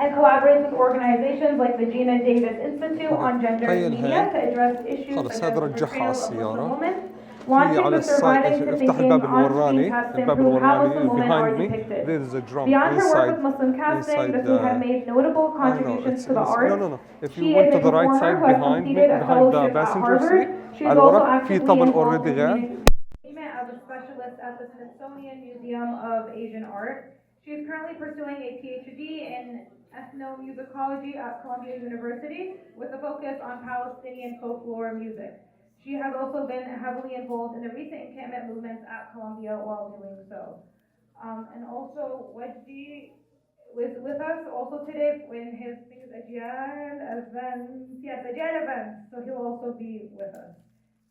and collaborates with organizations like the Gina Davis Institute on Gender and Media to address issues such as the portrayal of Muslim women. Launching the Surviving to Thinking on-Screen test to improve how Muslim women are depicted. Beyond her work with Muslim casting, Rasoul had made notable contributions to the arts. She is a performer who has completed a fellowship at Harvard. She is also actively involved in the as a specialist at the Smithsonian Museum of Asian Art. She is currently pursuing a PhD in ethnomusicology at Columbia University with a focus on Palestinian folklore music. She has also been heavily involved in the recent encampment movements at Columbia while doing so. And also, Wajdi was with us also today in his Ajyal events. Yes, Ajyal events. So he'll also be with us.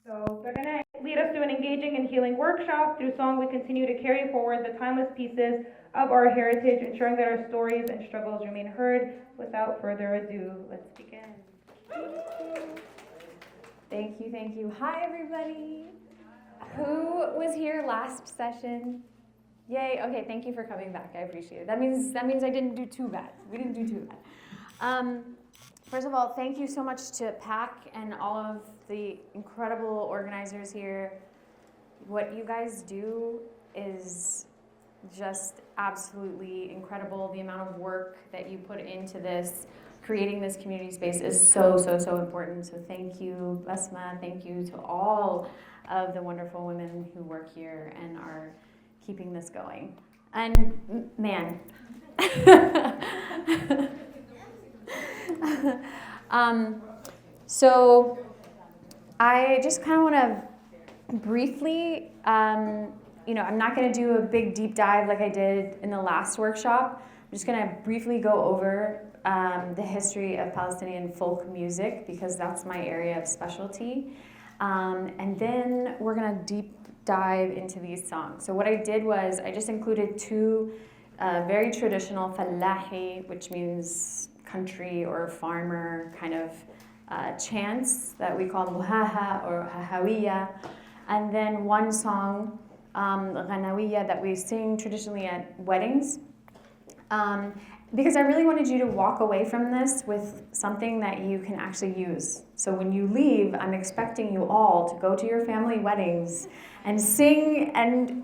So they're going to lead us through an engaging and healing workshop. Through song, we continue to carry forward the timeless pieces of our heritage, ensuring that our stories and struggles remain heard. Without further ado, let's begin. Thank you, thank you. Hi, everybody. Who was here last session? Yay, okay, thank you for coming back. I appreciate it. That means I didn't do too bad. We didn't do too bad. First of all, thank you so much to PAC and all of the incredible organizers here. What you guys do is just absolutely incredible. The amount of work that you put into this, creating this community space is so important. So thank you, Basma. Thank you to all of the wonderful women who work here and are keeping this going. And man, so I just kind of want to briefly, I'm not going to do a big deep dive like I did in the last workshop. I'm just going to briefly go over the history of Palestinian folk music because that's my area of specialty. And then we're going to deep dive into these songs. So what I did was I just included two very traditional fallahi, which means country or farmer kind of chants that we call muhaha or hahawiya, and then one song, ghanawiya, that we sing traditionally at weddings. Because I really wanted you to walk away from this with something that you can actually use. So when you leave, I'm expecting you all to go to your family weddings and sing and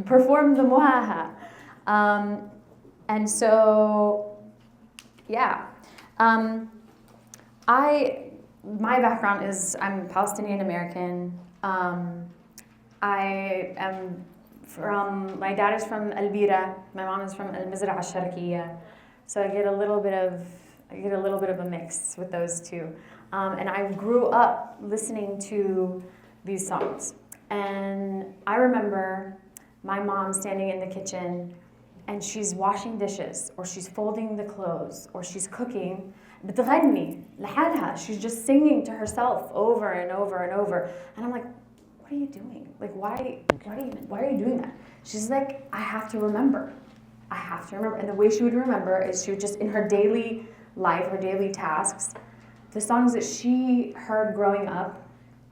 perform the muhaha. And so, yeah. My background is I'm Palestinian American. My dad is from Al-Bira, my mom is from Al-Mizra al-Sharqiyya. So I get a little bit of a mix with those two. And I grew up listening to these songs. And I remember my mom standing in the kitchen and she's washing dishes or she's folding the clothes or she's cooking. بتغني لحالها. She's just singing to herself over and over and over. And I'm like, what are you doing? Like, why are you doing that? She's like, I have to remember. And the way she would remember is she would just, in her daily life, her daily tasks, the songs that she heard growing up,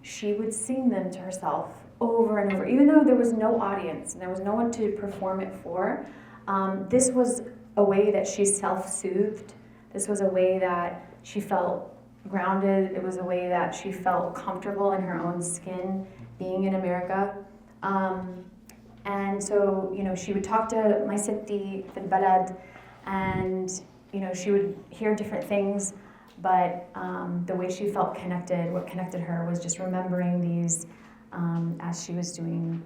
she would sing them to herself over and over. Even though there was no audience and there was no one to perform it for, this was a way that she self-soothed. This was a way that she felt grounded. It was a way that she felt comfortable in her own skin being in America. And so, she would talk to my sibti fil balad, and, she would hear different things, but the way she felt connected, what connected her was just remembering these as she was doing,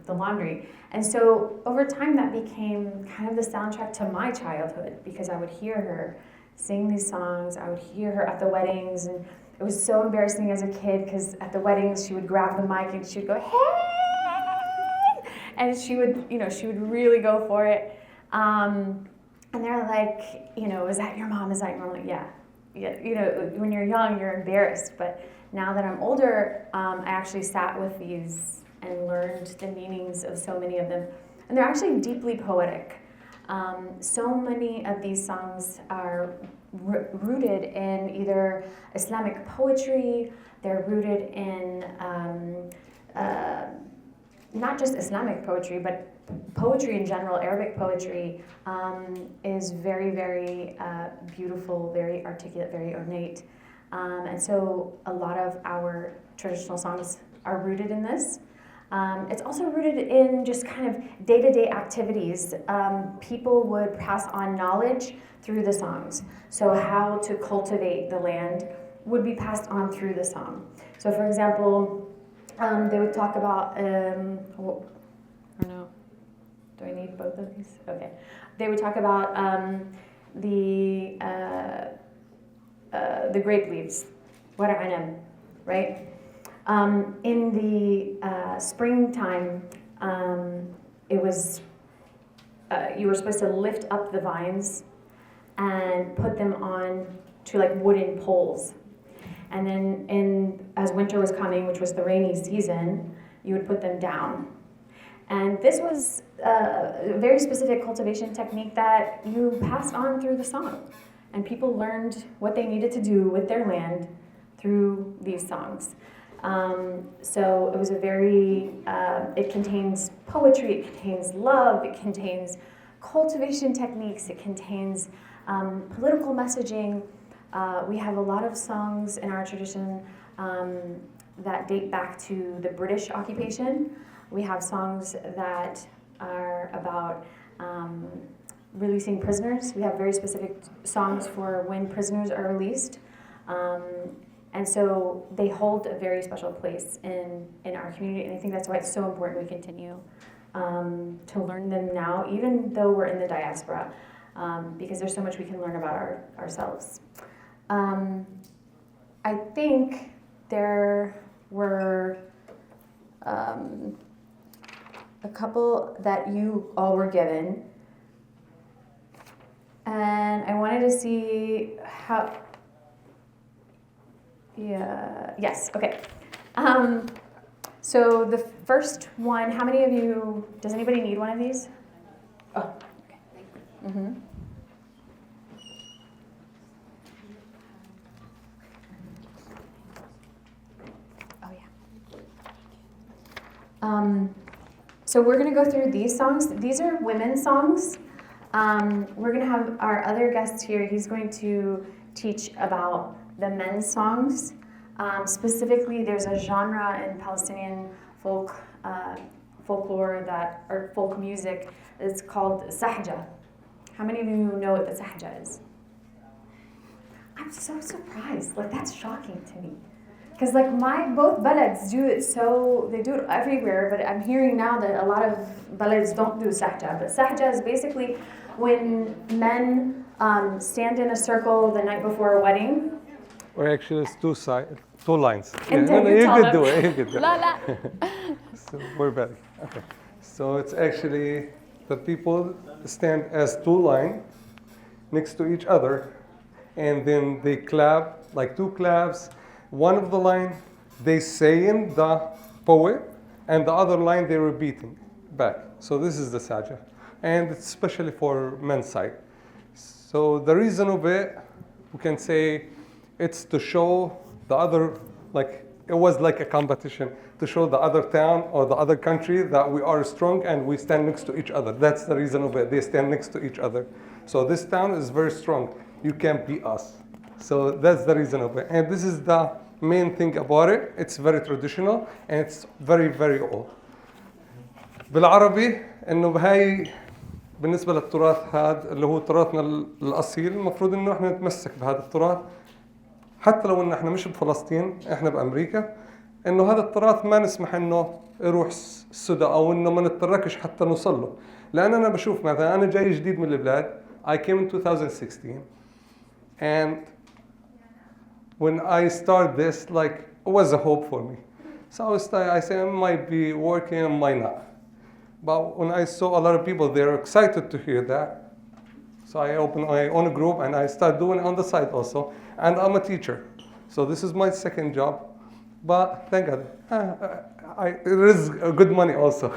the laundry. And so over time that became kind of the soundtrack to my childhood because I would hear her sing these songs, I would hear her at the weddings, and it was so embarrassing as a kid because at the weddings she would grab the mic and she would go, hey! And she would really go for it. And they're like, is that your mom? Is that your mom? Like, yeah. When you're young, you're embarrassed. But now that I'm older, I actually sat with these and learned the meanings of so many of them. And they're actually deeply poetic. So many of these songs are rooted in either Islamic poetry, they're rooted in not just Islamic poetry, but poetry in general, Arabic poetry, is very, very beautiful, very articulate, very ornate. And so a lot of our traditional songs are rooted in this. It's also rooted in just kind of day-to-day activities. People would pass on knowledge through the songs. So how to cultivate the land would be passed on through the song. So for example, they would talk about, I don't know, do I need both of these? Okay. They would talk about the grape leaves, wara'anam, right? In the springtime, it was, you were supposed to lift up the vines and put them on to like wooden poles. And then as winter was coming, which was the rainy season, you would put them down. And this was a very specific cultivation technique that you passed on through the song. And people learned what they needed to do with their land through these songs. So it was a very, it contains poetry, it contains love, it contains cultivation techniques, it contains political messaging. We have a lot of songs in our tradition that date back to the British occupation. We have songs that are about releasing prisoners. We have very specific songs for when prisoners are released. And so they hold a very special place in our community, and I think that's why it's so important we continue to learn them now, even though we're in the diaspora, because there's so much we can learn about ourselves. I think there were a couple that you all were given, and I wanted to see how. Yeah. Yes. Okay. So the first one. How many of you? Does anybody need one of these? Oh. Okay. Mm-hmm. Oh yeah. So we're gonna go through these songs. These are women's songs. We're gonna have our other guest here. He's going to teach about the men's songs. Specifically, there's a genre in Palestinian folklore or folk music. It's called sahja. How many of you know what the sahja is? I'm so surprised. Like, that's shocking to me. Because like both balads do it, so they do it everywhere, but I'm hearing now that a lot of balads don't do sahja. But sahja is basically when men stand in a circle the night before a wedding. Or actually, it's two lines. And Yeah, you could them. do it. You could do it. La la. So we're ready. Okay. So it's actually the people stand as two lines next to each other, and then they clap like two claps. One of the line they saying the poem, and the other line they're repeating back. So this is the sajja, and it's especially for men's side. So the reason of it, we can say, it's to show the other, like it was like a competition to show the other town or the other country that we are strong and we stand next to each other. That's the reason of it. They stand next to each other. So this town is very strong. You can't beat us. So that's the reason of it. And this is the main thing about it. It's very traditional and it's very, very old. بالعربي انه بهاي بالنسبة للتراث هذا اللي هو تراثنا الأصيل، المفروض انه احنا نتمسك بهذا التراث حتى لو ان احنا مش بفلسطين، احنا بأمريكا، انه هذا التراث ما نسمح انه يروح السدى او انه ما نتركش حتى نوصل له. لان انا بشوف مثلا انا جاي جديد من البلاد. I came in 2016 and when I started this, like, it was a hope for me. So I said I might be working, might not. But when I saw a lot of people, they're excited to hear that. So I opened my own group and I started doing it on the side also. And I'm a teacher. So this is my second job. But thank God, it is good money also.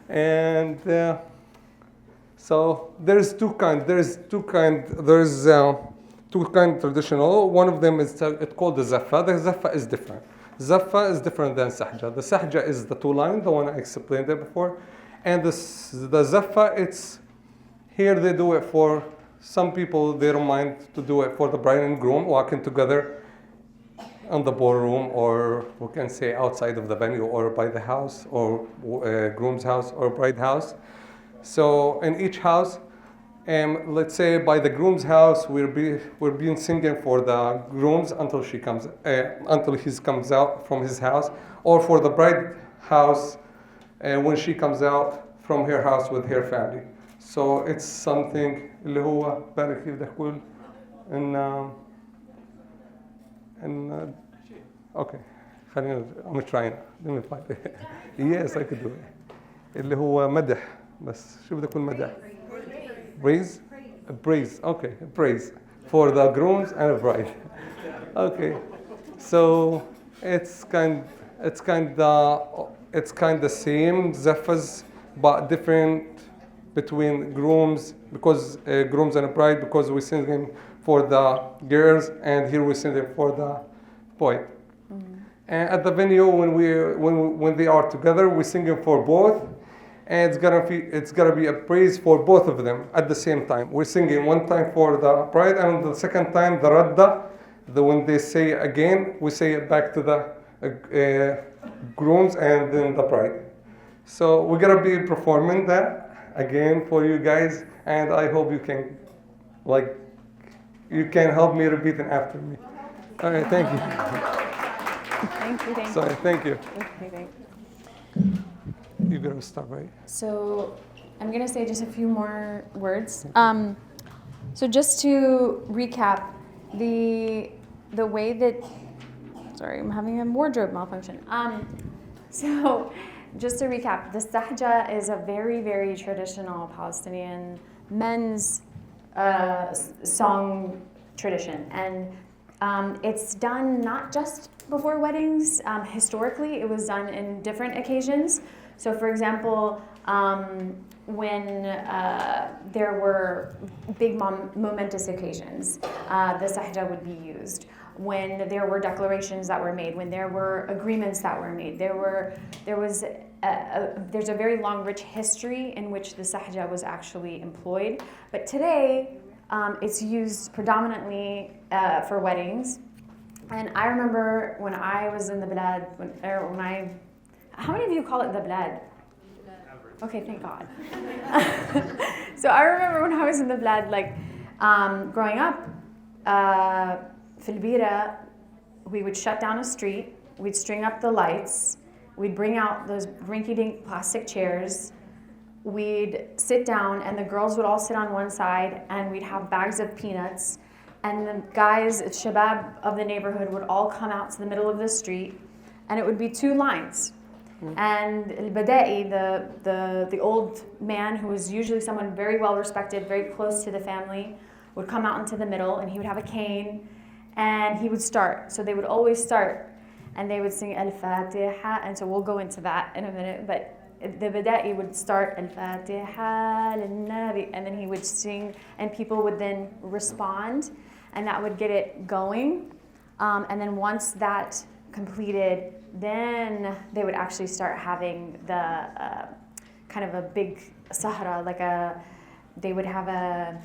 And so there's two kind traditional. One of them is it's called the zaffa. The zaffa is different. Zaffa is different than sahja. The sahja is the two line, the one I explained there before. And the zaffa, it's here they do it for some people. They don't mind to do it for the bride and groom walking together on the ballroom, or we can say outside of the venue, or by the house, or groom's house or bride house. So in each house, let's say by the groom's house, we're being singing for the grooms until he comes out from his house, or for the bride house when she comes out from her house with her family. So it's something اللي هو بارك كيف بدي أقول إن okay خلينا I'm trying let me find it. Yes I could do it. اللي هو مدح بس شو بدي أقول مدح praise praise okay praise for the grooms and the bride. Okay, so it's kind the same zaffas but different between grooms, because grooms and bride, because we sing them for the girls and here we sing them for the boy. Mm-hmm. And at the venue when they are together, we sing them for both, and it's gonna be a praise for both of them at the same time. We're singing one time for the bride, and the second time the radda, when they say again, we say it back to the grooms and then the bride. So we're gonna be performing that again for you guys, and I hope you can help me repeat it after me. All right, thank you. Thank you. Sorry, thank you. Okay. You're gonna start, right? So I'm gonna say just a few more words. So just to recap, the way that, sorry, I'm having a wardrobe malfunction. So just to recap, the sahja is a very, very traditional Palestinian men's song tradition, and it's done not just before weddings. Historically, it was done in different occasions. So, for example, when there were big momentous occasions, the sahja would be used. When there were declarations that were made, when there were agreements that were made, there's a very long, rich history in which the sahja was actually employed. But today, it's used predominantly for weddings. And I remember when I was in the blad, how many of you call it the blad? Okay, thank God. So I remember when I was in the blad, growing up, في البيرة, we would shut down a street, we'd string up the lights, we'd bring out those rinky-dink plastic chairs, we'd sit down, and the girls would all sit on one side, and we'd have bags of peanuts, and the guys, shabab of the neighborhood, would all come out to the middle of the street, and it would be two lines. And al-Bada'i, the old man, who was usually someone very well respected, very close to the family, would come out into the middle, and he would have a cane, and he would start. So they would always start, and they would sing Al-Fatiha, and so we'll go into that in a minute, but the Bada'i would start Al-Fatiha lin-Nabi, and then he would sing, and people would then respond, and that would get it going. And then once that completed, then they would actually start having the kind of a big sahra, they would have a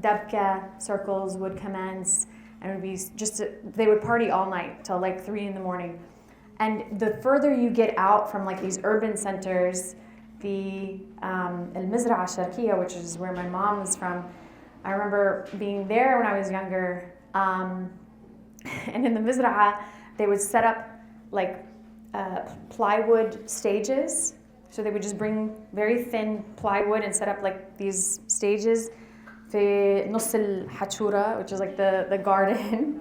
dabka, circles would commence, and it would be they would party all night till 3 a.m. And the further you get out from these urban centers, the al-Mizra'a al-Sharqiyya, which is where my mom was from, I remember being there when I was younger, and in the Mizra'a, they would set up plywood stages. So they would just bring very thin plywood and set up these stages في نص الحتشورة, which is the garden.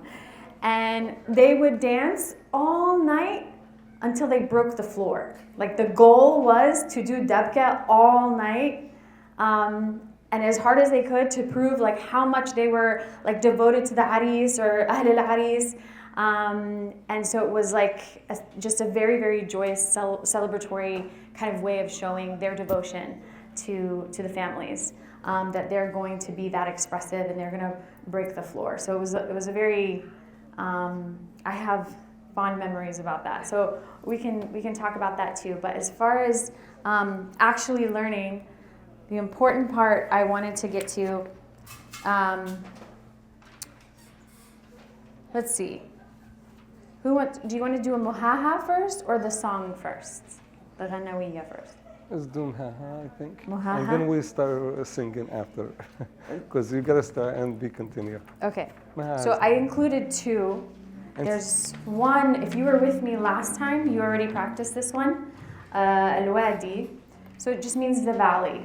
And they would dance all night until they broke the floor. The goal was to do dabka all night, and as hard as they could to prove how much they were devoted to the aris or ahl al-aris. And so it was just a very, very joyous, celebratory kind of way of showing their devotion to the families, that they're going to be that expressive and they're going to break the floor. So it was a very, I have fond memories about that. So we can talk about that too. But as far as actually learning, the important part I wanted to get to, let's see. Do you want to do a muhaha first or the song first? The ghanawiya first. Let's do muhaha, I think. Muhaha? And then we start singing after. Because you gotta start and we continue. Okay. Muhaha So is- I included two. There's one, if you were with me last time, you already practiced this one, al-wadi. So it just means the valley.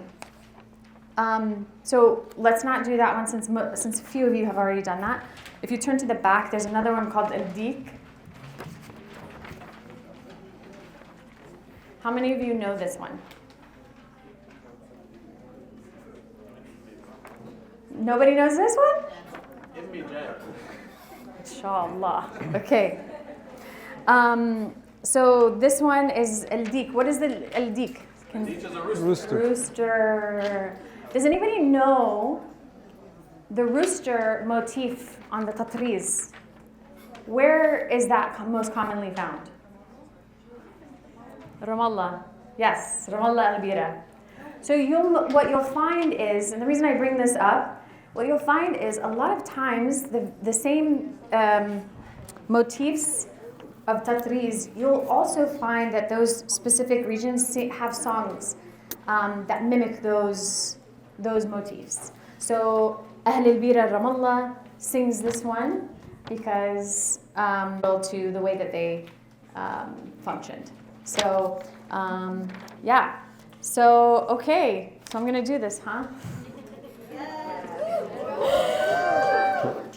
So let's not do that one since a few of you have already done that. If you turn to the back, there's another one called al-dik. How many of you know this one? Nobody knows this one? Inshallah. Okay. So this one is al-dik. What is the al-dik? Rooster. Rooster. Does anybody know the rooster motif on the tatriz? Where is that most commonly found? Ramallah. Yes, Ramallah al-Bira. So what you'll find is, and the reason I bring this up, what you'll find is a lot of times the same motifs of tatriz, you'll also find that those specific regions have songs that mimic those motifs. So Ahl al-Bira Ramallah sings this one because to the way that they functioned. So yeah. So okay. So I'm gonna do this, huh?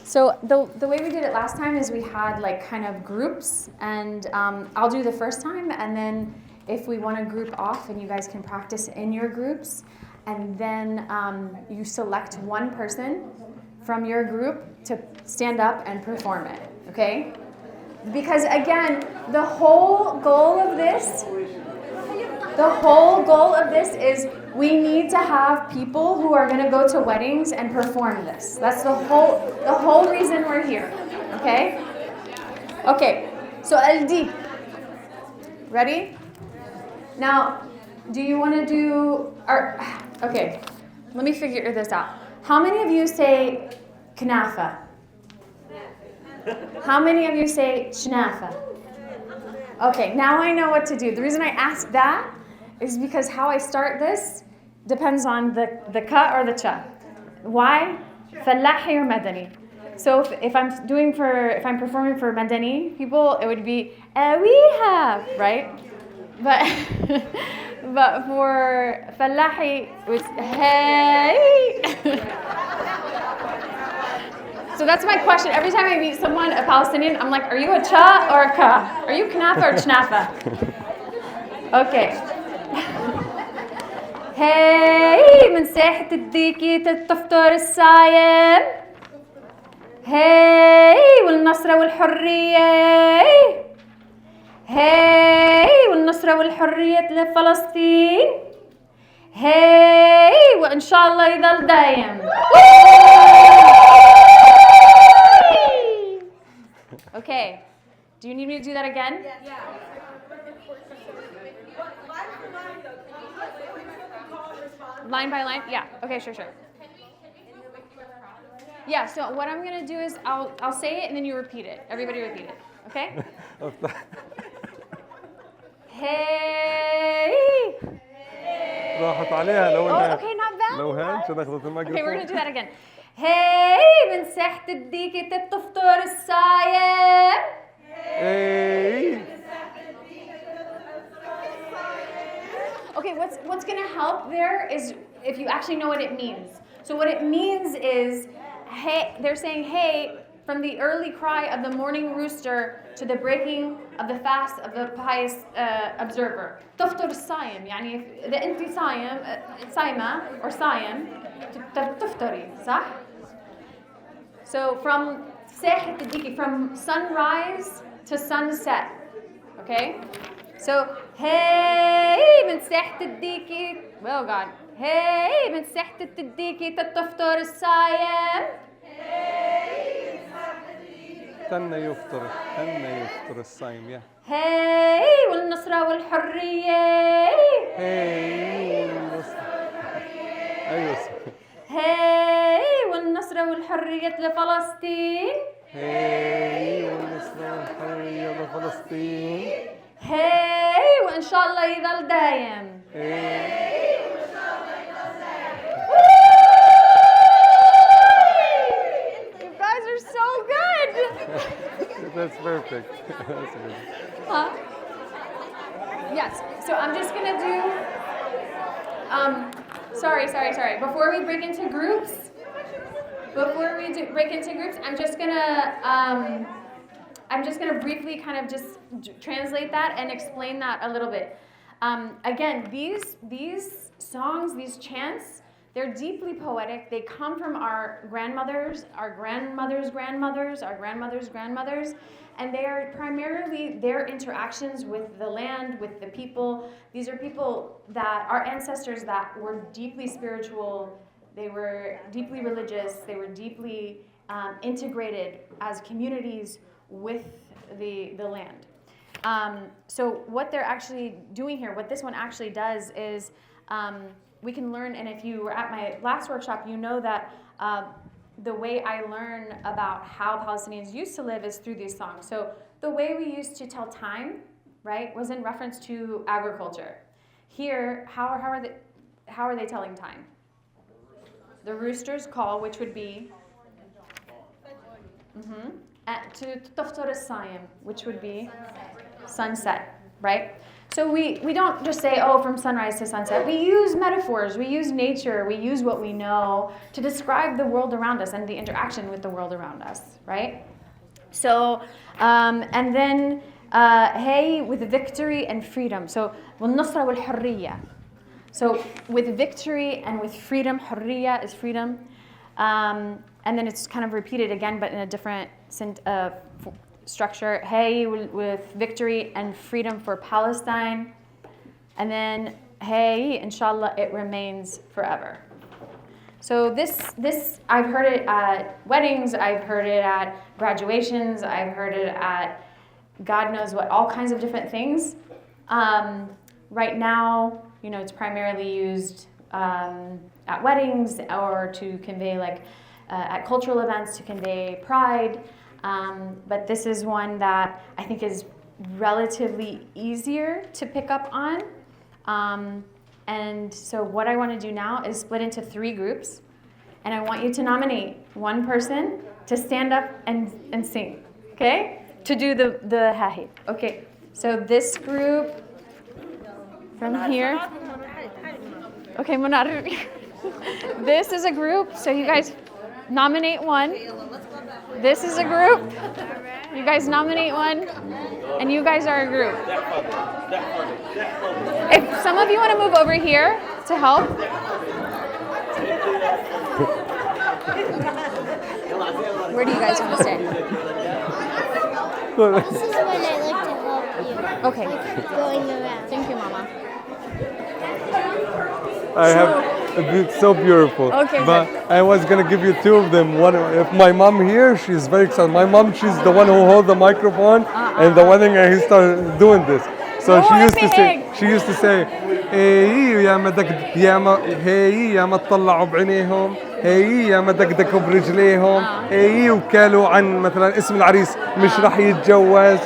So the way we did it last time is we had like kind of groups, and I'll do the first time, and then if we want to group off, and you guys can practice in your groups, and then you select one person from your group to stand up and perform it, okay? Because again, the whole goal of this is we need to have people who are going to go to weddings and perform this. That's the whole reason we're here. Okay? Okay. So al-dik. Ready? Now, do you want to do okay. Let me figure this out. How many of you say knafa? How many of you say shnafa? Okay, now I know what to do. The reason I asked that is because how I start this depends on the ka or the cha. Why? Fallahi or madani. So if I'm performing for madani people, it would be awiha, right? But for fallahi, it's hey. So that's my question. Every time I meet someone, a Palestinian, I'm like, are you a cha or a ka? Are you knafa or chnafa? Okay. Hey, من ساحة الديكي تفطر الصايم. Hey, والنصرة والحرية. Hey, والنصرة والحرية لفلسطين. Hey, وإن شاء الله يضل دايم. Okay. Do you need me to do that again? Yeah. Line by line? Yeah. Okay, sure. Yeah, so what I'm going to do is I'll say it and then you repeat it. Everybody repeat it. Okay? Hey. راحت عليها لو Oh, okay, not bad. لو هيك شدخلت الميكروفون. Okay, we're going to do that again. Hey, من ساحة الديكي تفطر الصايم. Hey. Okay, what's going to help there is if you actually know what it means. So what it means is, hey, they're saying hey from the early cry of the morning rooster to the breaking of the fast of the pious observer. تفطر الصايم يعني إذا أنت صايمة or صايم تفطري صح? So from ساحة الديكي, from sunrise to sunset. Okay? So hey من ساحة الديكي, oh God. Hey من ساحة الديكي تفطر الصايم. استنى يفطر الصايم يا هاي والنصرة والحرية. هاي والنصر. ايوه هاي والنصرة والحرية لفلسطين. هاي والنصر والحرية لفلسطين. هاي وإن شاء الله يظل دايم. You guys are so good. That's perfect. That's good. Huh? Yes. So I'm just gonna do. Sorry. Before we break into groups, I'm just gonna briefly kind of just translate that and explain that a little bit. Again, these songs, these chants, they're deeply poetic. They come from our grandmothers, our grandmothers' grandmothers, our grandmothers' grandmothers, and they are primarily their interactions with the land, with the people. These are people that our ancestors that were deeply spiritual, they were deeply religious, they were deeply integrated as communities with the land. So what they're actually doing here, what this one actually does is we can learn, and if you were at my last workshop, you know that the way I learn about how Palestinians used to live is through these songs. So the way we used to tell time, right, was in reference to agriculture. Here, how are they telling time? The rooster's call, which would be to taftar as-sayim, which would be sunset, right? So we don't just say, oh, from sunrise to sunset. We use metaphors, we use nature, we use what we know to describe the world around us and the interaction with the world around us, right? So, and then, hey, with victory and freedom. So, والنصرة والحرية. So, with victory and with freedom, حرية is freedom. And then it's kind of repeated again, but in a different structure. Hey, with victory and freedom for Palestine. And then, hey, inshallah, it remains forever. So this I've heard it at weddings, I've heard it at graduations, I've heard it at God knows what, all kinds of different things. Right now, you know, it's primarily used at weddings or to convey at cultural events to convey pride. But this is one that I think is relatively easier to pick up on. And so what I want to do now is split into 3 groups. And I want you to nominate one person to stand up and sing, okay? To do the hahi. Okay, so this group from here. Okay, this is a group, so you guys nominate one. This is a group. You guys nominate one, and you guys are a group. If some of you want to move over here to help. Where do you guys want to stay? This is when I like to help you. Okay. Going around. Thank you, Mama. I have it's so beautiful. Okay, but I was gonna give you 2 of them. One, if my mom here, she's very excited. My mom, she's the one who holds the microphone, and the wedding, and he started doing this. So she used to say, hey يا ما دق يا ما hey يا ما تطلعوا بعينيهم hey يا ما دقدقوا برجليهم hey وكالوا عن مثلا اسم العريس مش راح يتجوز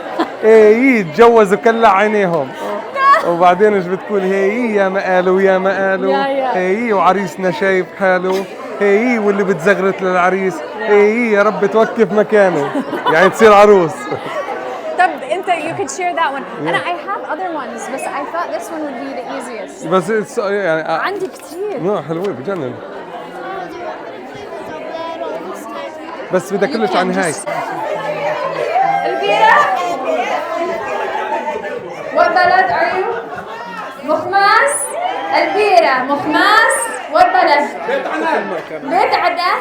hey يتجوز وكلع عينيهم. وبعدين ايش بتقول هي يا ما قالوا هي وعريسنا شايف حاله هي واللي بتزغرت للعريس هي يا رب توقف مكانه يعني تصير عروس. طب انت you could share that one. And I have other ones but I thought this one would be the easiest. بس يعني عندي كثير. حلوين بجنن. بس بدك كلش عن هاي. البيرة. What بلد are you? مخماس. البيرة مخماس. What بلد؟ بيت عنان. بيت عنان.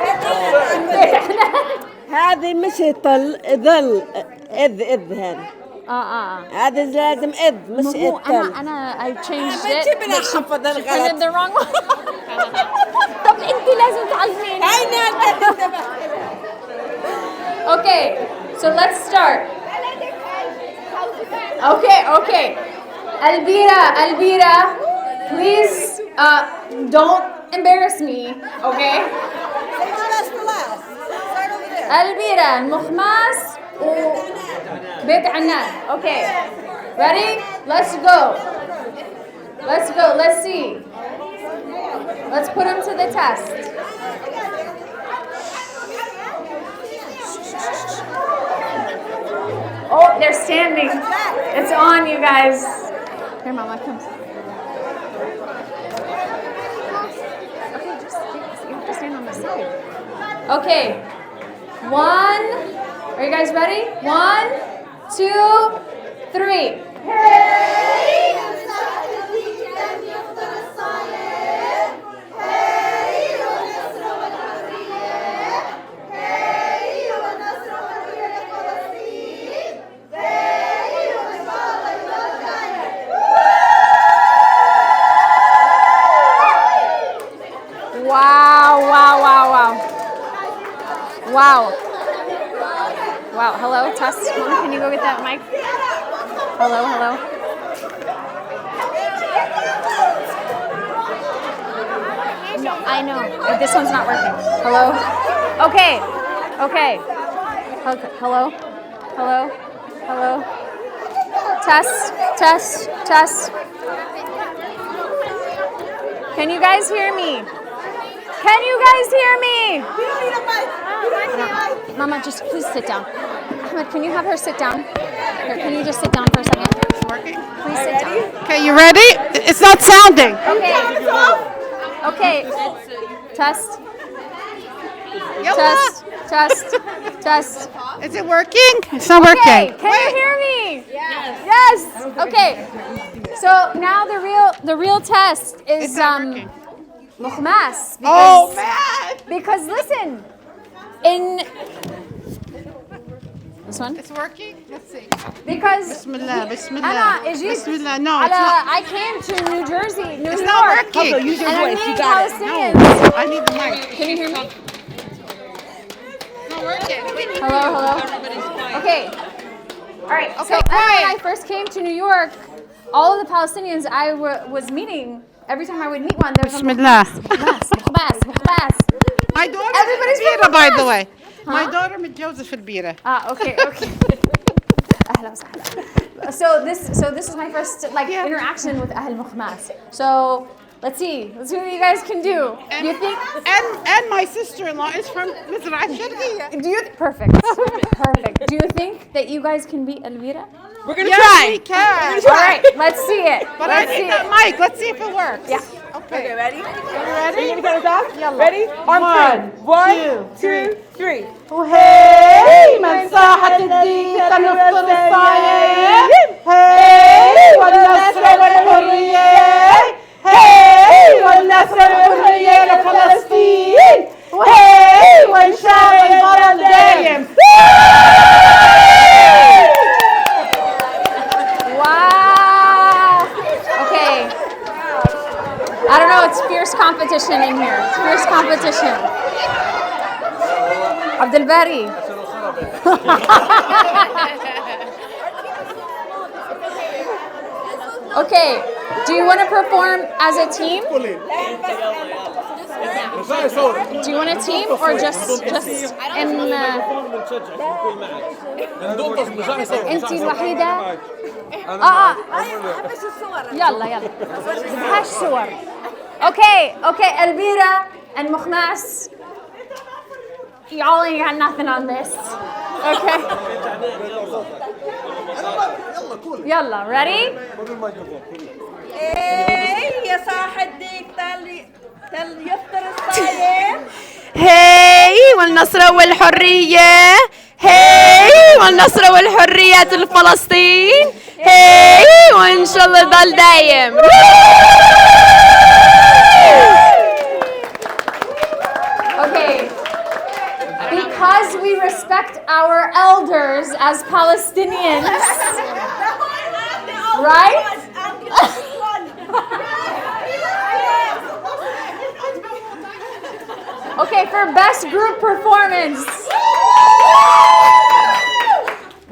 بيت عنان. هذه مش طل ظل إذ هذا. هذا لازم إذ مش إذ. أنا I changed it. ما تبي نحفظ الغلط. the wrong one. طب أنت لازم تعلميني. أين Okay, So let's start. Okay. Albira, please don't embarrass me, okay? Albira, المخماس وبيت عنان. Okay. Ready? Let's go. Let's see. Let's put them to the test. Oh, they're standing. It's on, you guys. Here, Mama, come. Okay, you have to stand on the side. Okay. 1. Are you guys ready? 1, 2, 3. Wow. Hello, test. Mom, can you go get that mic? Hello. No, I know. This one's not working. Hello? Okay. Hello. Test. Can you guys hear me? Mama, just please sit down. Ahmed, can you have her sit down? Here, can you just sit down for a second? It's working. Please sit down. Okay, you ready? It's not sounding. Okay. Test. Test. Is it working? It's not working. Okay, can you hear me? Yes. Okay. So now the real test is mukhmas. Oh man! Because listen, in this one. It's working? Let's see. Because Bismillah. Anna, Bismillah. No, it's not. I came to New Jersey, New York. It's not working. Use your And voice. I You meet got it. Palestinians. No, I need the mic. Can you hear me? It's not working. Hello. Okay. All right. Okay, So Anna quiet. and I first came to New York, all of the Palestinians I was meeting, every time I would meet one, there was Bismillah. mukhmas. My daughter Everybody's Elvira, from by Hamas. the way. Huh? My daughter متجوزة في البيرة. Okay. أهلا وسهلا. So this is my first interaction with Ahl Mukhmas. So let's see what you guys can do. And, Do you think? and my sister-in-law is from مزرعة الشرقية. Perfect. Do you think that you guys can beat Elvira? We're gonna Yes, try. we can. All right, let's see it. But Let's I see need that it. mic. Let's see if it works. Yeah. Okay. Ready? You ready? Are you gonna count us off? يلا. Ready? On three. 1, 2, 3. وهي من ساحة الدين تنفض الصايم هي والنصر والحرية هي والنصر والحرية لفلسطين وهي وانشاء البلد دايم Wow. Okay. I don't know. It's fierce competition in here. It's fierce competition. Abdul Bari. Okay. Do you want to perform as a team? Do you want a team or just in انت الوحيدة؟ يلا بدهاش صور. Okay, Elvira and Mukhmas, y'all ain't got nothing on this. Okay. يلا, ready? يا صاح الديك تل يفطر الصايم. هي والنصر والحرية هي والنصر والحرية لفلسطين هي وإن شاء الله ضل دايم. Okay. Because we respect our elders as Palestinians, right? Okay, for best group performance.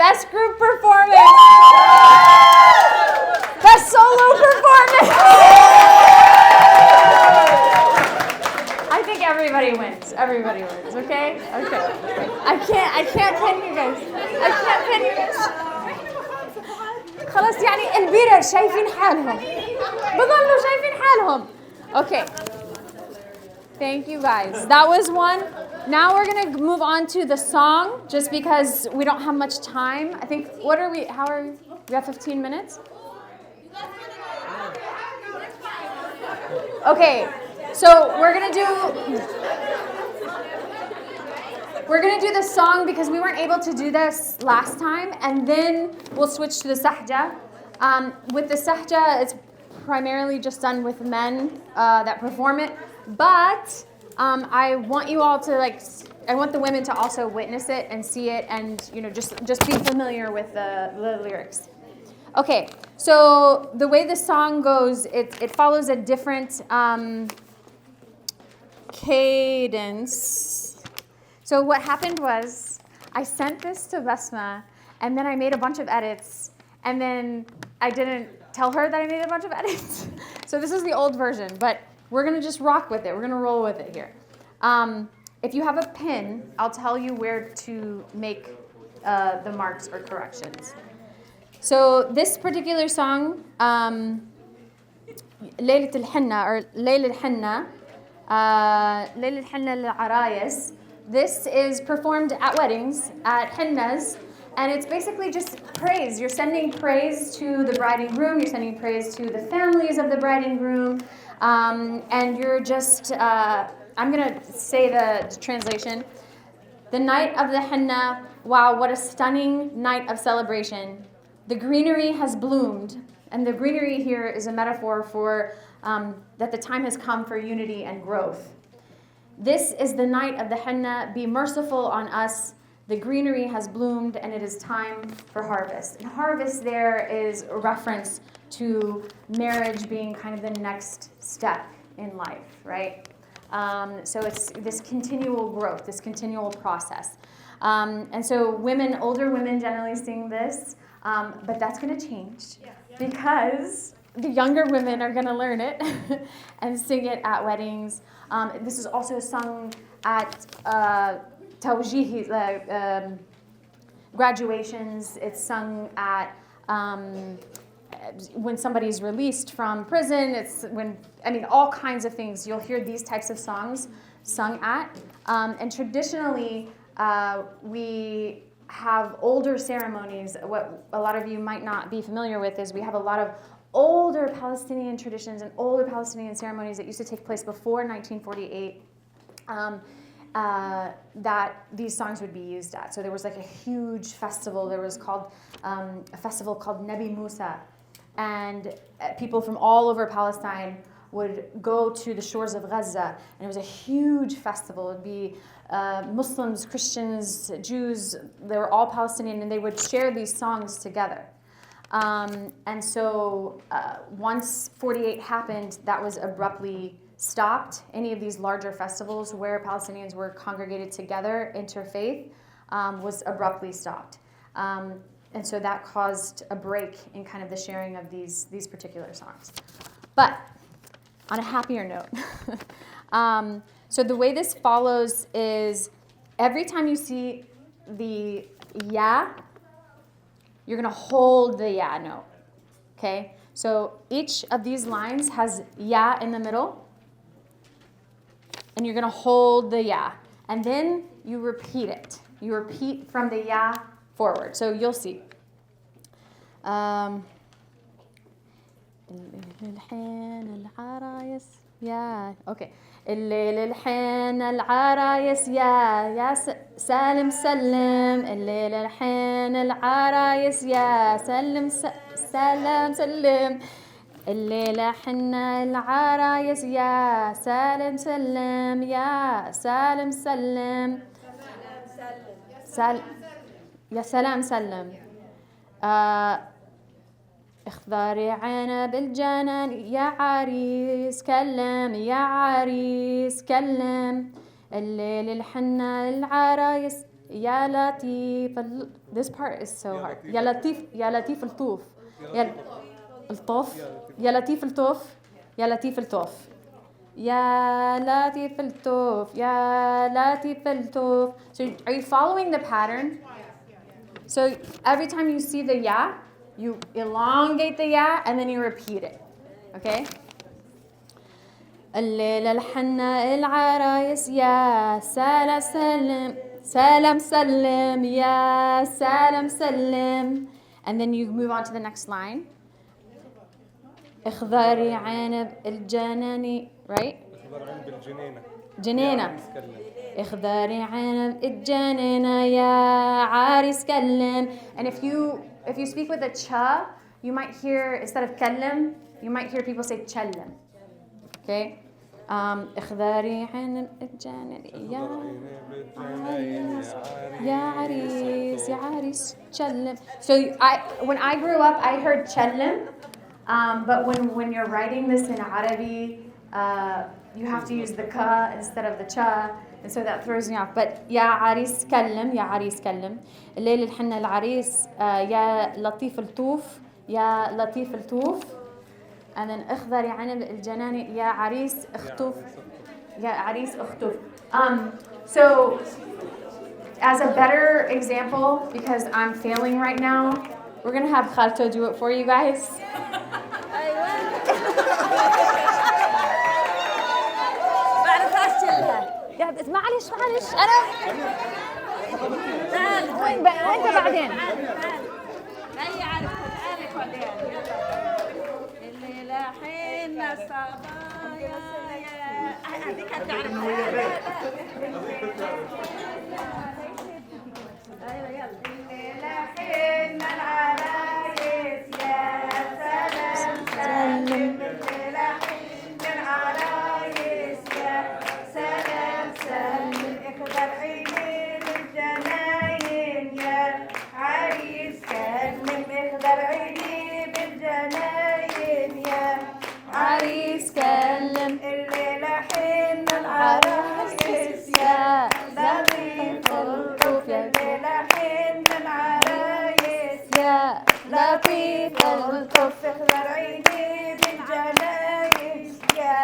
Best group performance. Best solo performance. I think everybody wins. Everybody wins. Okay. Okay. I can't pin you guys. I can't pin you guys. خلاص يعني البيرر شايفين حالهم. بضلوا شايفين حالهم. Okay. Thank you guys. That was one. Now we're going to move on to the song just because we don't have much time. I think, how are we? We have 15 minutes? Okay. So we're going to do the song because we weren't able to do this last time, and then we'll switch to the sahja. With the sahja, it's primarily just done with men that perform it. But I want you all to I want the women to also witness it and see it, and just be familiar with the lyrics. Okay, so the way the song goes, it follows a different cadence. So what happened was I sent this to Vesma, and then I made a bunch of edits, and then I didn't tell her that I made a bunch of edits. So this is the old version, but we're going to just rock with it. We're going to roll with it here. If you have a pin, I'll tell you where to make the marks or corrections. So this particular song, ليلة الحنة or ليلة الحنة, ليلة الحنة للعرايس. This is performed at weddings, at hennas, and it's basically just praise. You're sending praise to the bride and groom. You're sending praise to the families of the bride and groom. And you're just, I'm going to say the translation. The night of the henna, wow, what a stunning night of celebration. The greenery has bloomed. And the greenery here is a metaphor for that the time has come for unity and growth. This is the night of the henna. Be merciful on us. The greenery has bloomed, and it is time for harvest. And harvest there is a reference to marriage being kind of the next step in life, right? So it's this continual growth, this continual process. And so older women generally sing this, but that's going to change because the younger women are going to learn it and sing it at weddings. This is also sung at tawjih, graduations. It's sung at when somebody's released from prison. It's all kinds of things. You'll hear these types of songs sung at. And traditionally, we have older ceremonies. What a lot of you might not be familiar with is we have a lot of older Palestinian traditions and older Palestinian ceremonies that used to take place before 1948 that these songs would be used at. So there was like a huge festival. There was a festival called Nabi Musa. And people from all over Palestine would go to the shores of Gaza. And it was a huge festival. It would be Muslims, Christians, Jews. They were all Palestinian, and they would share these songs together. And so once 48 happened, that was abruptly stopped. Any of these larger festivals where Palestinians were congregated together, interfaith, was abruptly stopped. And so that caused a break in kind of the sharing of these particular songs. But on a happier note, so the way this follows is every time you see the ya, you're going to hold the ya note, okay? So each of these lines has ya in the middle, and you're going to hold the ya. And then you repeat it. You repeat from the ya forward. So you'll see. Okay. الليل الحين العرايس يا سالم سلم الليل الحين العرايس يا سلم سلم الليلة حنا العرايس يا سالم سلم يا سالم سلم يا سلام سلم اخضري عينه بالجنان يا عريس كلم يا عريس كلم الليل الحنا العرايس يا لطيف This part is so hard. يا لطيف الطوف. يا الطوف. يا لطيف الطوف. يا لطيف الطوف. يا لطيف الطوف. يا لطيف الطوف. So are you following the pattern? So every time you see the ya, you elongate the ya and then you repeat it. Okay? الليلة الحنا العرايس يا سلام سلم سلام سلم يا سلام سلم. And then you move on to the next line. اخضري عنب الجناني, right? جنينة. اخضري عنب الجنينة يا عريس كلم. And if you speak with a cha, you might hear, instead of كلم, you might hear people say تشلم. Okay? اخضري عنب الجنينة يا عريس يا عريس تشلم. So when I grew up, I heard تشلم. But when you're writing this in Arabi, you have to use the ka instead of the cha, and so that throws me off. But يا عريس كلم يا عريس كلم. الليل الحنا العريس يا لطيف الطوف يا لطيف الطوف. And then اخضري عنب الجناني يا عريس اخطف يا عريس اخطف. So as a better example, because I'm failing right now, we're gonna have Khalto do it for you guys. يا بس معلش انا وين انت بعدين هي عارفه قالك بعدين الليله حين صبايا هذيك هتعرفها ايوه يلا الليله حين العرايس يا سلام سلم الليله حين العرايس يا سلام سلم اخضر عينين الجناين يا عريس كلم اخضر عيني بالجناين يا عريس كلم الليلة حين العرايس يا لطيف الطوف الليلة حين العرايس يا لطيف الطوف اخضر عيني بالجناين يا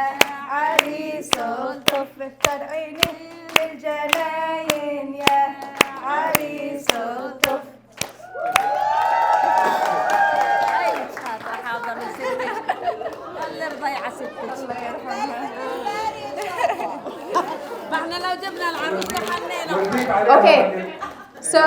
عريس الطف اختار عيني بالجناين يا عريس الطف. اي شاطرة حاضر ستك اللي ضيعة ستك الله يرحمها. ما احنا لو جبنا العروس لحنينا. Okay, so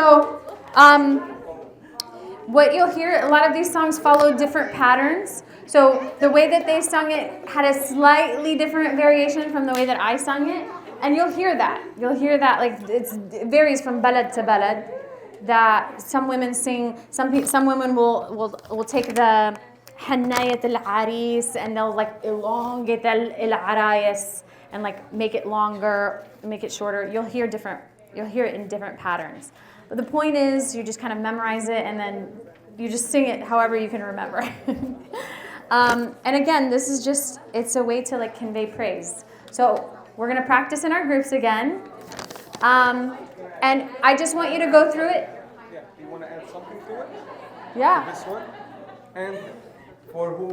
what you'll hear, a lot of these songs follow different patterns. So the way that they sung it had a slightly different variation from the way that I sung it. And you'll hear that. You'll hear that, like, it varies from balad to balad. That some women sing, some women will take the hannayat al-aris and they'll like elongate al-arayas and like make it longer, make it shorter. You'll hear it in different patterns. But the point is, you just kind of memorize it and then you just sing it however you can remember. And again, this is just, it's a way to like convey praise. So we're gonna practice in our groups again. And I just want you to go through it. Yeah, you want to add something to it? Yeah. This one? And for who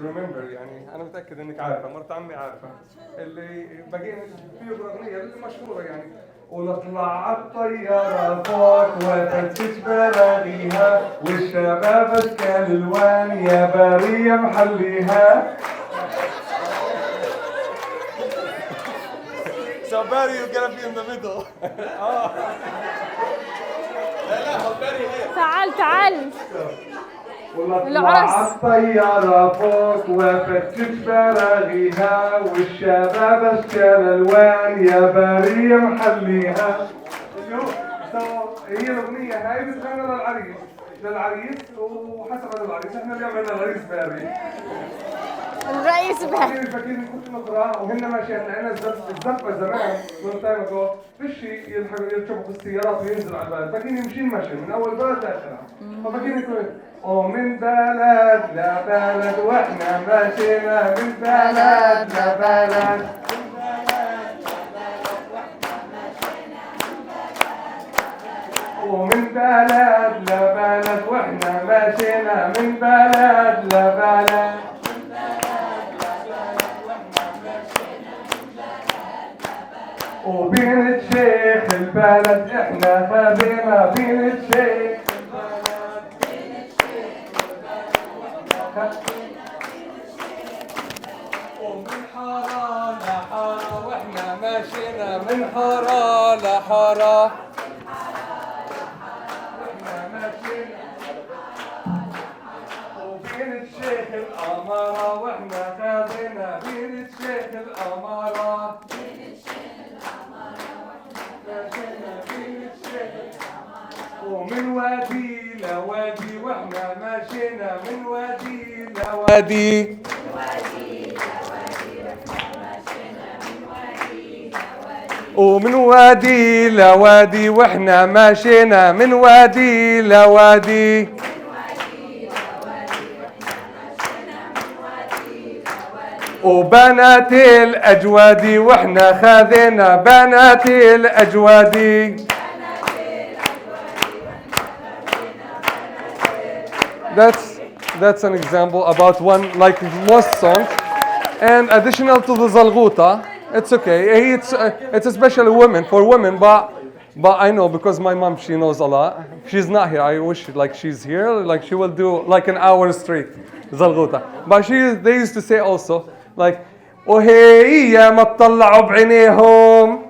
remember, يعني أنا متأكد إنك عارفة، مرت عمي عارفة. اللي بقينا فيه الأغنية اللي مشهورة يعني. ونطلع عالطيارة فوق وتفتش براغيها والشباب اشكال الوان يا بارية محليها. So Barry, you're gonna be in the middle. تعال ونطلع عالطيارة فوق وفتش براغيها والشباب اشكال الوان يا بارية محليها. هي الأغنية هاي بتغنى للعريس وحسب العريس احنا اليوم عندنا العريس باري. الرئيس باري. فاكرين كنت نقرا وهن ماشيين لنا الزفة زمان من تايم اجو فيشي يركبوا في السيارات وينزلوا على البلد، فاكرين يمشين مشي من أول بلد لآخرها. فاكرين يقولوا ومن بلد لبلد واحنا ماشينا من بلد لبلد. ومن بلد لبلد واحنا ماشينا من بلد لبلد وبين الشيخ البلد احنا خذينا بين الشيخ ومن حارة لحارة واحنا ماشينا من حارة لحارة واحنا ماشينا وبين الشيخ الأمارة واحنا خذينا بين الشيخ الأمارة ومن وادي لوادي واحنا ماشينا من وادي لوادي ومن وادي لوادي واحنا ماشينا من وادي لوادي وبنات الأجوادي واحنا خاذينا بنات الأجوادي That's an example about one, like most songs. And additional to the Zalghuta, it's okay. It's especially women, for women, but I know because my mom, she knows a lot. She's not here. I wish like she's here. Like she will do like an hour straight Zalghuta. But they used to say also like, oh hey, ya ma tطلعوا بعينيهم.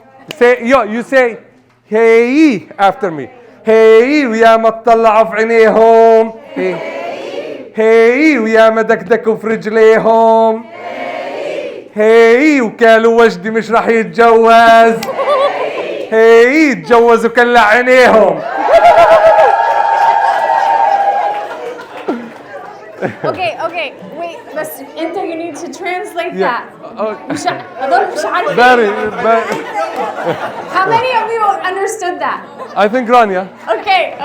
You say hey after me. Hey, ya ma tطلعوا بعينيهم. هي ويا ما دكدكوا في رجليهم هي وكالوا وجدي مش راح يتجوز هي يتجوز وكلع عينيهم Okay, wait, but Inta, you need to translate that. How many of you understood that? I think Rania. Okay.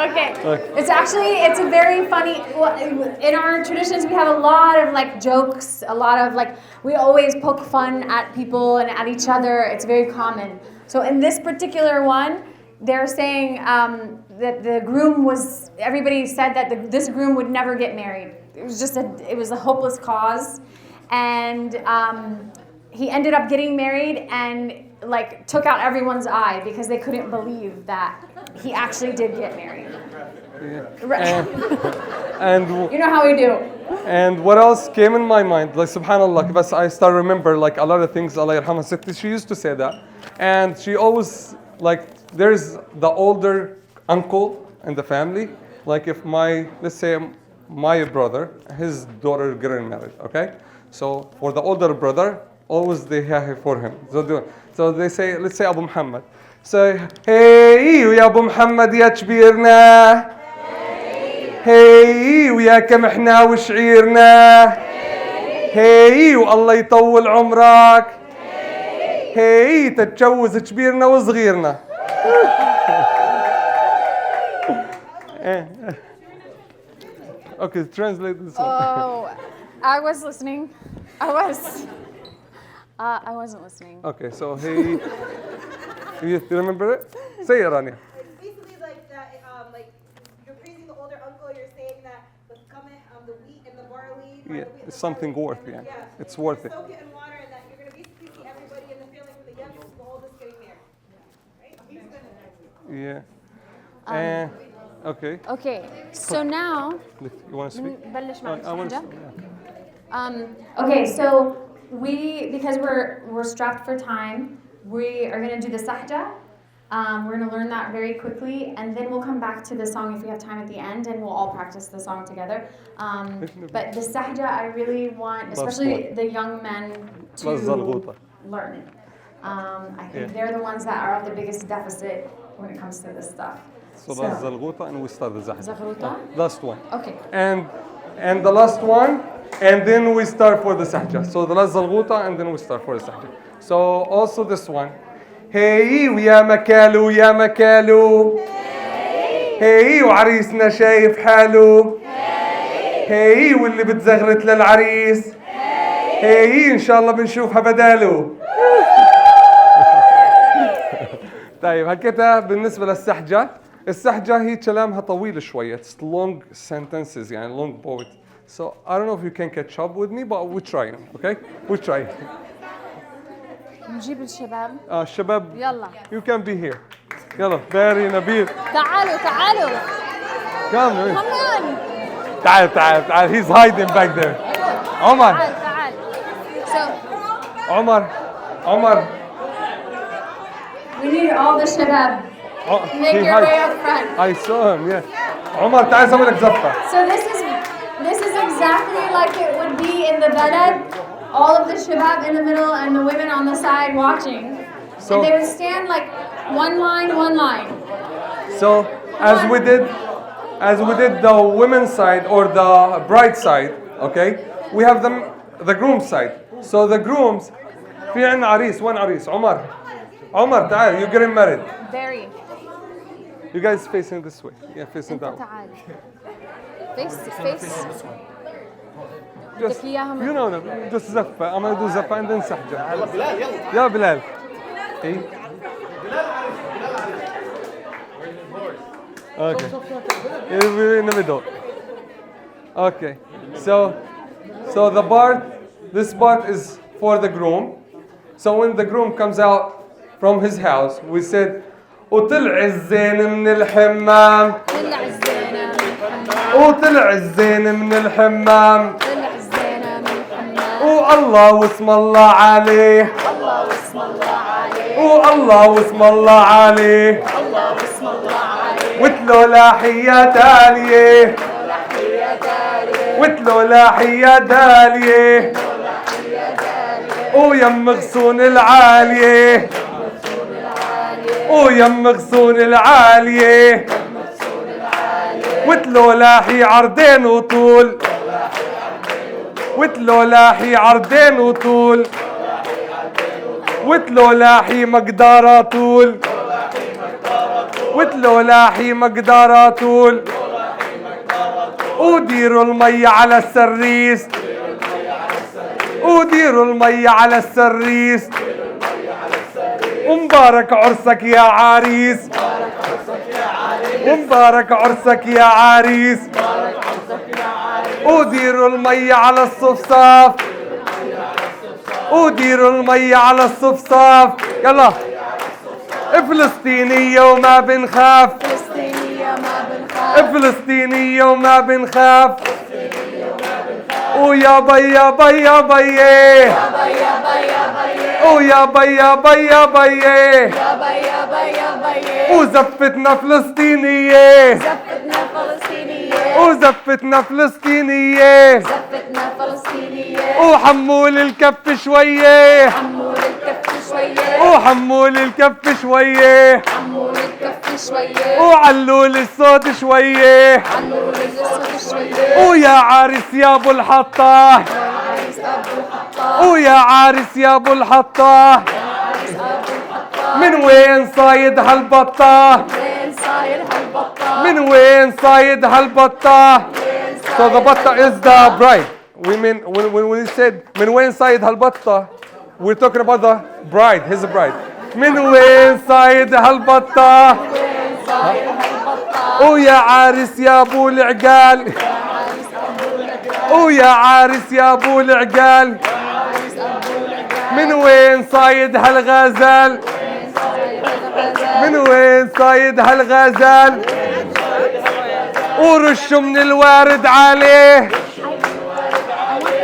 It's a very funny, in our traditions we have a lot of like jokes, a lot of like, we always poke fun at people and at each other. It's very common. So in this particular one, they're saying that the groom was, everybody said that this groom would never get married. It was a hopeless cause. And he ended up getting married and like took out everyone's eye because they couldn't believe that he actually did get married. Yeah. And you know how we do. And what else came in my mind? Like subhanallah, but I start remember like a lot of things. Allah yarhamha Sitti, she used to say that, and she always like there's the older uncle in the family. Like if let's say my brother, his daughter getting married, okay? So for the older brother, always they have for him. So they say, let's say Abu Muhammad. Say, hey, ya Abu Muhammad ya كبيرنا. Hey, وياك محنا وشعيرنا. Hey, والله يطول عمرك. Hey, تتجوز كبيرنا وصغيرنا. Okay, translate this one. Oh, I was listening. I wasn't listening. Okay, so hey, you remember it? Say it, Rania. It's basically like that. Like you're praising the older uncle. You're saying that the the wheat and the barley. Yeah, it's something worth. Yeah, it's worth it. Soak it in water, and that you're gonna basically see everybody in the family from the youngest to the oldest getting married. Right? Yeah. Okay. Okay, so now. You want to speak? I want to. Okay, so because we're strapped for time, we are going to do the sahja. We're going to learn that very quickly, and then we'll come back to the song if we have time at the end, and we'll all practice the song together. But the sahja, I really want, especially the young men, to learn it. I think they're the ones that are at the biggest deficit when it comes to this stuff. So that's Zalghuta, and we start the Zahja. Zaghuta? Last one. Okay. And the last one, and then we start for the Sahja. So the last Zalghuta, and then we start for the Sahja. So also this one. Hey, ويا مكالو يا مكالو. Hey, وعريسنا شايف حاله. Hey, واللي بتزغرت للعريس. Hey, إن شاء الله بنشوفها بداله. طيب هكذا بالنسبة للسحجة. السحجة هي كلامها طويل شوية. It's long sentences يعني long poet. So I don't know if you can catch up with me, but we're trying. Okay? We're trying. نجيب الشباب. الشباب. يلا. You can be here. يلا باري نبيل. تعالوا. Come. كمان. تعال. He's hiding back there. عمر. تعال. عمر. We need all the shabab. Make your way up front. I saw him, yeah. عمر تعال سوي لك زفة. So this is exactly like it would be in the balad. All of the shabab in the middle and the women on the side watching. So, and they would stand like one line. So as we did the women's side or the bride side, okay? We have the groom's side. So the grooms, في عنا عريس. وين عريس؟ عمر تعال. You're getting married. Very. You guys facing this way. Yeah, facing that way. تعال. Face. Just, you know, just زفة. I'm gonna do زفة and then سحجة. يلا بلال. Hey. Okay. We're in the middle. Okay. So this part is for the groom. So when the groom comes out from his house, we said, وطلع الزين من الحمام. وطلع الزين من الحمام. والله واسم الله عليه. والله واسم الله عليه. وتلو لاحية دالية. وتلو لاحية دالية. ويم غصون العالية. ويم غصون العالية. وتلو لاحي عرضين وطول. وتلو لاحي عرضين وطول. وتلو لاحي مقدارة طول. وتلو لاحي مقدارة طول. وديروا المي على السريس. وديروا المي على السريس. ومبارك عرسك يا عريس. ومبارك عرسك يا عريس. وديروا المي على الصفصاف. وديروا المي على الصفصاف. يلا. فلسطينية وما بنخاف. فلسطينية وما بنخاف. ويا بيا بيا بيا. ويا بيا بيا بيا. وزفتنا فلسطينية. وزفتنا فلسطينية. وحمول الكف شوية. وحمول الكف شوية. وعلول الصوت شوية. ويا عارس يا ابو الحطة. ويا عارس يا ابو الحطة. من وين صايد هالبطة؟ من وين صايد هالبطة؟ So the batta is the bride. We mean when we said من وين صايد هالبطة, we're talking about the bride, his bride. من وين صايد هالبطة؟ ويا عارس يا ابو العقال. ويا عارس يا ابو العقال. من وين صايد هالغزال؟ من وين صايد هالغزال؟ ورشوا من الوارد عليه.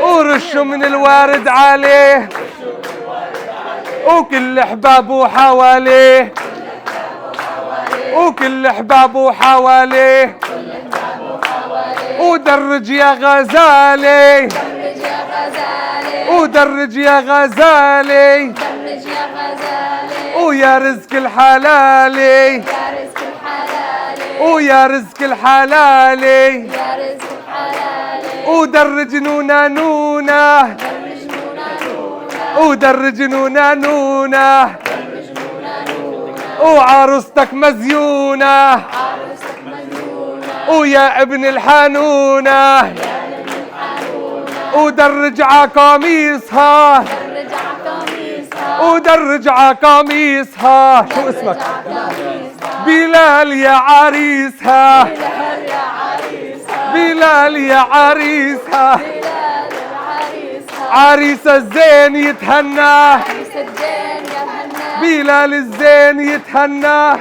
ورشوا من الوارد عليه. وكل احبابه حواليه. وكل احبابه حواليه. ودرج يا غزالي. ودرج يا غزالي. ويا رزق الحلالي. ويا رزق الحلالي. ودرج نونا نونا. ودرج نونا نونا. وعروستك مزيونة. ويا ابن الحنونة. ودرج عقاميصها. ودرج عقاميصها. شو اسمك؟ بلال يا عريسها بلال يا عريسها بلال يا عريسها بلال العريسها عريس الزين يتهنى عريس الدين يا هنا بلال الزين يتهنى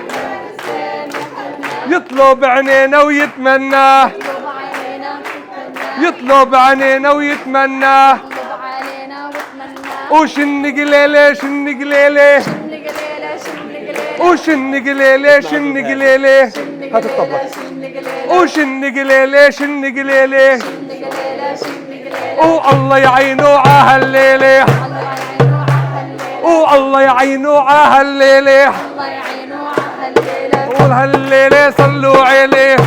يطلب عينينا ويتمنى اطلب علينا وتتمنى يطلب عينينا ويتمنى اطلب علينا وتمنى وشن قليلة شن قليلة شن قليلة شن قليلة وشن قليلة شن قليلة هات الطبلة شن قليلة وشن قليلة شن قليلة شن قليلة شن قليلة والله يعينه عهالليلة الله يعينه والله يعينه عهالليلة عهالليلة الله يعينه عهالليلة وهالليلة صلوا عليه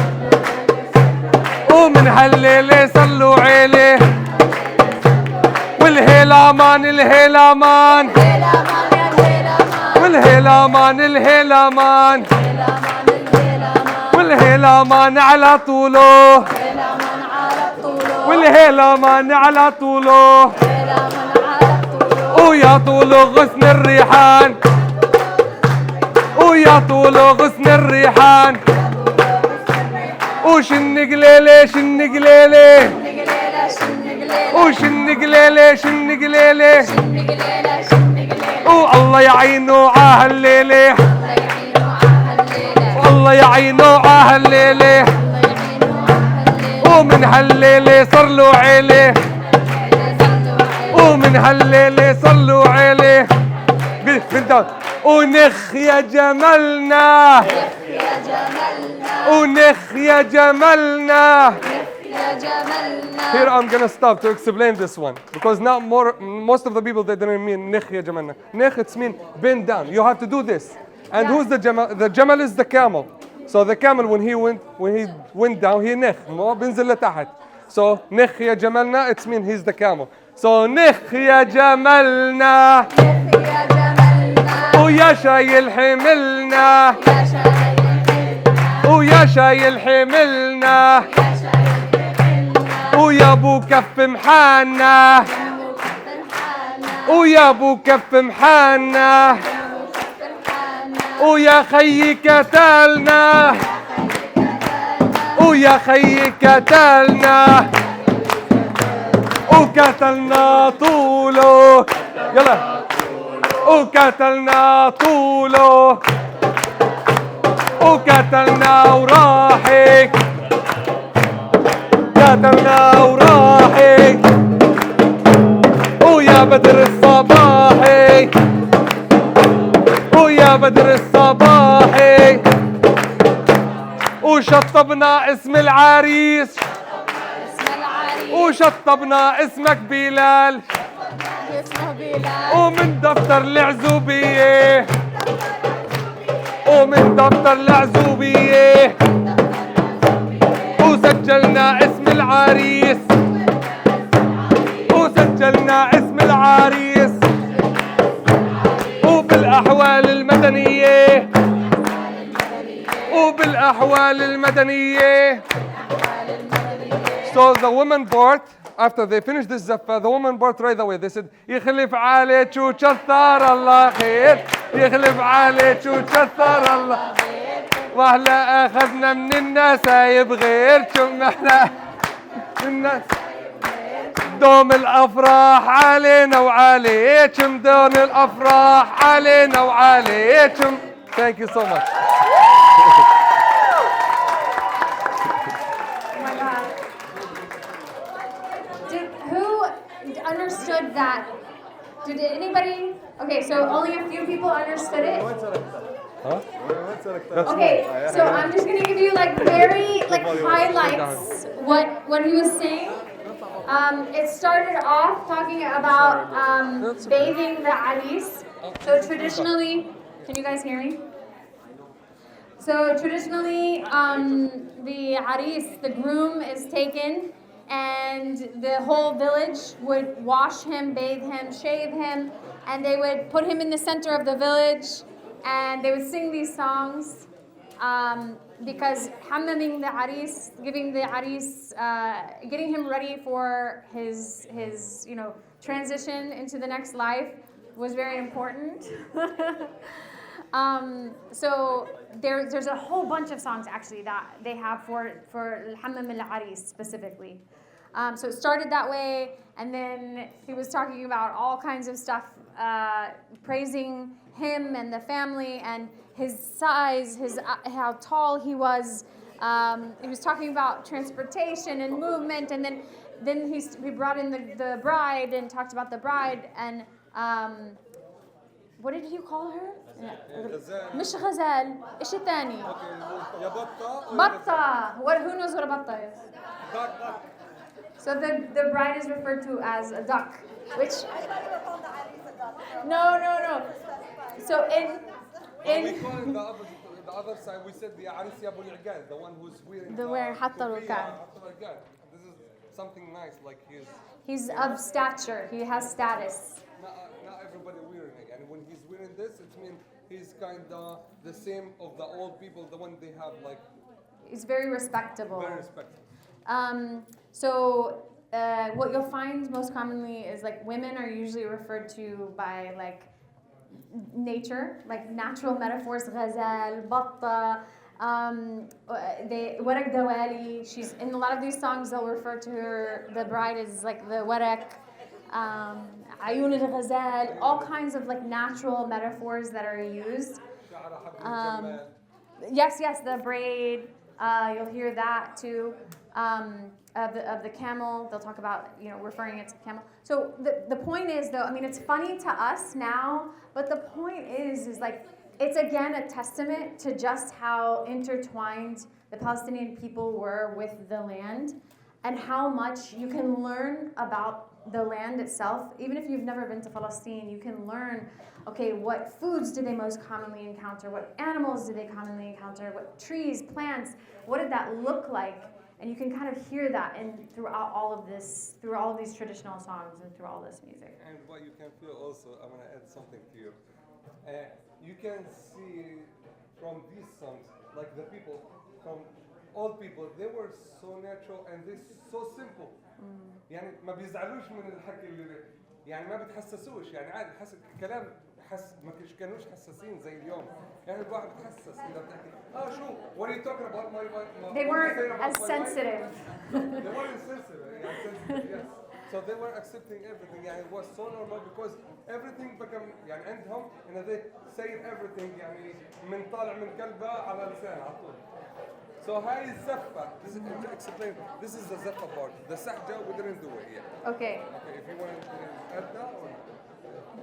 ومن هالليلة صلوا عليه والهيلامان الهيلامان هيلامان يا هيلامان والهيلامان الهيلامان هيلامان الهيلامان والهيلامان على طوله هيلامان على طوله والهيلامان على طوله هيلامان على طوله ويا طوله غصن الريحان ويا طوله غصن الريحان وشن قليلة شن قليلة شن قليلة شن قليلة وشن قليلة شن قليلة شن قليلة شن قليلة والله يعينه عهالليلة الله يعينه عهالليلة والله يعينه عهالليلة الله يعينه عهالليلة ومن هالليلة صلوا عليه ومن هالليلة صلوا عليه بنت ونخ يا جملنا يا جمالنا ونخ يا جملنا يا جمالنا Here I'm gonna stop to explain this one because now most of the people they didn't mean nikh ya jamalna. Nikh it's mean bend down. You have to do this. And who's the jamal? The jamal is the camel. So the camel when he went down he nikh. ما بينزل لتحت. So nikh ya jamalna it's mean he's the camel. So nikh ya jamalna يا جمالنا ويا شايل حملنا يا شايل ويا شايل حملنا ويا ابو كف محانا ويا ابو كف محانا ويا خيي كتلنا ويا خيي كتلنا وكتلنا طوله يلا وكتلنا طوله وكتلنا وراحك كتلنا وراحك ويا بدر الصباحي ويا بدر الصباحي وشطبنا اسم العريس اسم العريس وشطبنا اسمك بلال اسمه بلال ومن دفتر العزوبية ومن دفتر العزوبية وسجلنا اسم العريس وسجلنا اسم العريس وبالأحوال المدنية وبالأحوال المدنية. So the women part, after they finished this zaffa, the women part right away. They said, يخلف عليك وكثر الله خير يخلف عليك وكثر الله واهلا اخذنا من النسايب غير شم احنا الناس دوم الافراح علينا وعليكم دوم الافراح علينا وعليكم. Thank you so much. Who understood that? Did anybody? Okay, so only a few people understood it. Huh? Okay, so I'm just gonna give you like very like highlights what he was saying. It started off talking about bathing the aris. So traditionally, can you guys hear me? So traditionally, the aris, the groom, is taken, and the whole village would wash him, bathe him, shave him, and they would put him in the center of the village, and they would sing these songs because hammaming the aris, giving the aris, getting him ready for his transition into the next life was very important. So there's a whole bunch of songs actually that they have for Al-Hammam al-Aris specifically. So it started that way, and then he was talking about all kinds of stuff, praising him and the family and his size, how tall he was. He was talking about transportation and movement, and then he brought in the bride and talked about the bride and what did you call her? مش غزال. إيش الثاني؟ يا بطة. بطة. Who knows what a بطة is? Duck. So the bride is referred to as a duck, which. I thought you were calling the Aris a duck. No. So We call it the other side. We said the Aris Abu Al-Gal, the one who's wearing حط الركاب. This is something nice, like He's of stature. He has status. not everybody wearing it, and when he's wearing this, it means he's kind of the same of the old people, the one they have like. He's very respectable. Very respectable. So what you'll find most commonly is like women are usually referred to by like nature, like natural metaphors. Ghazal, batta. Warak dawali. She's in a lot of these songs. They'll refer to her. The bride is like the warak. Ayun al-ghazal. All kinds of like natural metaphors that are used. Yes, the braid. You'll hear that too. Of the camel, they'll talk about, referring it to the camel. So the point is, though, I mean, it's funny to us now, but the point is like, it's again a testament to just how intertwined the Palestinian people were with the land and how much you can learn about the land itself. Even if you've never been to Palestine, you can learn, okay, what foods do they most commonly encounter? What animals do they commonly encounter? What trees, plants, what did that look like? And you can kind of hear that throughout all of these traditional songs and through all this music. And what you can feel also, I want to add something to you. You can see from these songs, like the people, from old people, they were so natural and they so simple. يعني ما بيزعلوش من الحكي اللي يعني ما بتحسسوش يعني عادي حس كلام ما كانوش حساسين زي اليوم يعني الواحد بتحسس إذا بتحكي شو what are you talking about my They weren't as sensitive. They weren't sensitive, yes. So they were accepting everything يعني it was so normal because everything became يعني عندهم and they saying everything يعني من طالع من كلبة على لسان على طول. So هاي الزفة, explain. This is the zaffa part. The sahja we didn't do it yet. Okay. If you want to add that or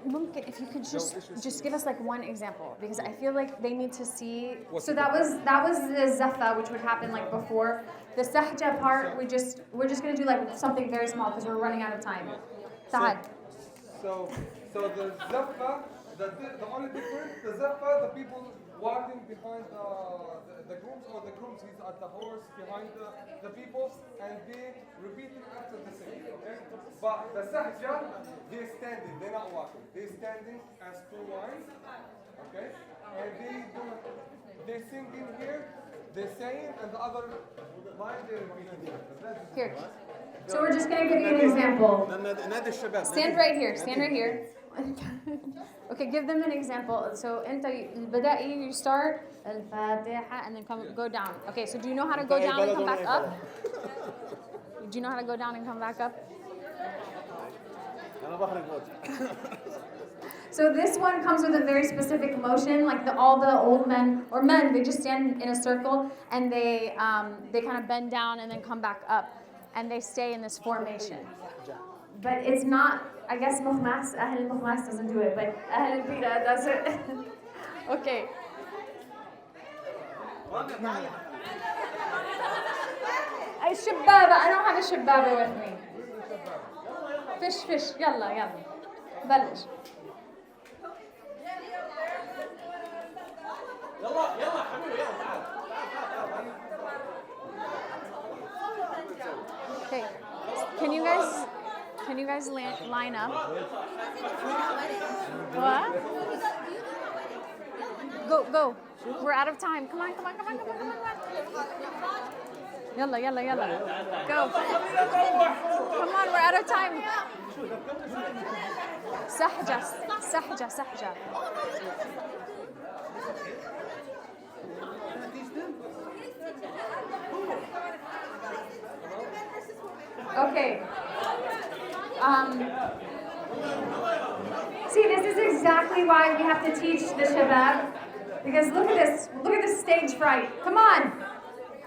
ممكن if you could just give us like one example because I feel like they need to see. So that was the zaffa which would happen like before. The sahja part we're just gonna do like something very small because we're running out of time. Tahad. So the zaffa, the only difference, the zaffa, the people walking behind the grooms or the grooms he's at the horse behind the people and they repeating after the same, okay? But the sahja, they're standing, they're not walking. They're standing as two lines, okay? And they're singing here, they're saying, and the other line they're repeating. Here. So we're just gonna give you an example. Stand right here. Okay, give them an example. So البدائي, you start الفاتحة and then go down. Okay, so do you know how to go down and come back up? Do you know how to go down and come back up? So this one comes with a very specific motion, like all the old men or men, they just stand in a circle and they kind of bend down and then come back up and they stay in this formation. But it's not, I guess Mukhmas, Ahl Mukhmas doesn't do it, but Ahl Bida does it. Okay. الشبابة, I don't have a shababa with me. Fish, يلا. بلش. يلا حبيبي يلا Okay. Can you guys line up? What? Go. We're out of time. Come on. يلا. Go. Come on, we're out of time. سحجة. Okay. See, this is exactly why we have to teach the shabab. Because look at this. Look at this stage fright. Come on.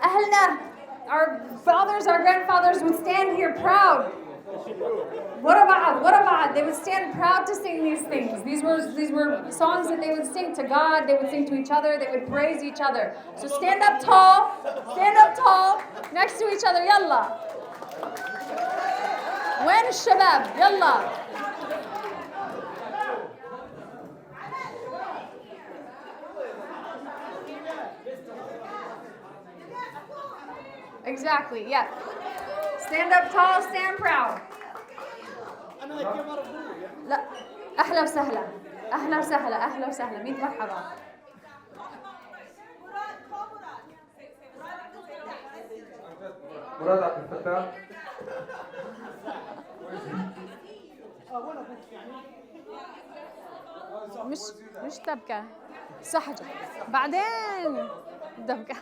Ahlna. Our fathers, our grandfathers would stand here proud. What about? They would stand proud to sing these things. These were songs that they would sing to God, they would sing to each other, they would praise each other. So stand up tall, next to each other, yalla. When shabab, yalla. Exactly, yeah. Stand up tall, stand proud. لا أهلا وسهلا 100 مرحبا. مراد عبد الفتاح. مش دبكة سحجة بعدين دبكة.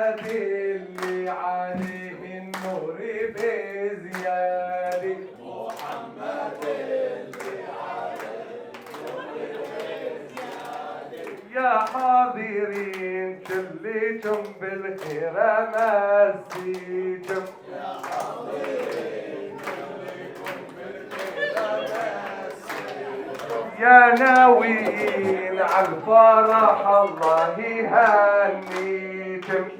اللي عليه النور بزيادة محمد اللي عليه النور بزيادة يا حاضرين كلكم بالخير مسيكم يا حاضرين كلكم بالخير مسيكم يا ناويين على الفرح الله يهنيكم